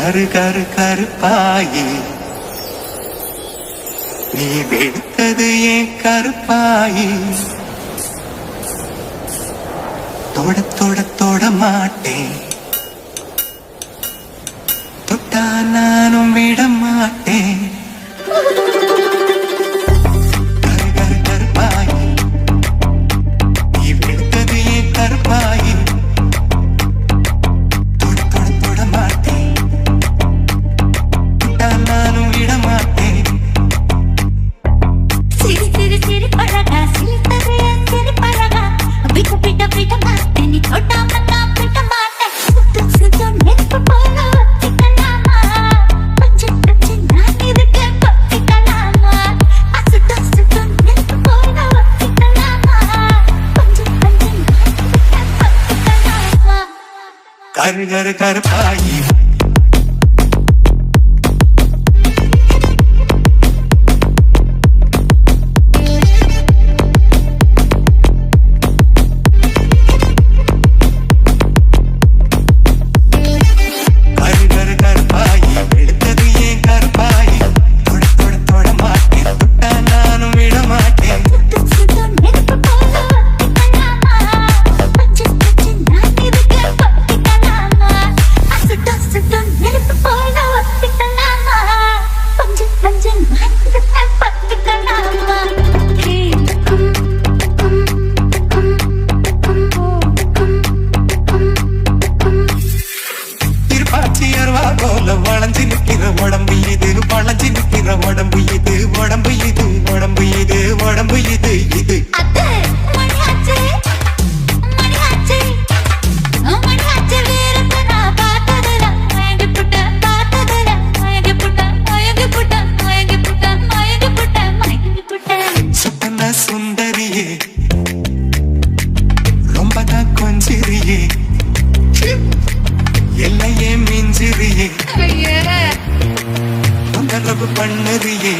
கரு கரு கருப்பாயி நீ வெளுத்தது ஏன் கருப்பாயி தொட தொட தொட மாட்டேன் தொட்டா நானும் விட மாட்டேன் கரு கரு கருப்பாயி நீ வெளுத்தது ஏன் கருப்பாயி தொட தொட தொட மாட்டேன் தொட்டா நானும் விட மாட்டேன் சிரி சிரி சிரி பழகா சிரித்தது என் சிரி பழகா பிட்ட பிட்ட பிட்ட மாட்டேன் நீ தொட்டா மண்ணா பிட்ட மாட்டேன் சுத்து சுத்து நெருப்பு போல ஒத்திக்கலாமா பச்சை பச்சை நான் இருக்க பத்திக்கலாமா சுத்து சுத்து நெருப்பு போல ஒத்திக்கலாமா பச்சை பச்சை நான் இருக்க பத்திக்கலாமா கரு கரு கருப்பாயி வளைஞ்சு நிற்கிற உடம்பு இது வளைஞ்சு நிற்கிற உடம்பு இது உடம்பு இது உடம்பு இது உடம்பு இது இது சுத்தன சுந்தரியே ரொம்பதான் கொஞ்சிரியே எல்லையே மிஞ்சிரியே தொந்தரவு பண்ணுறியே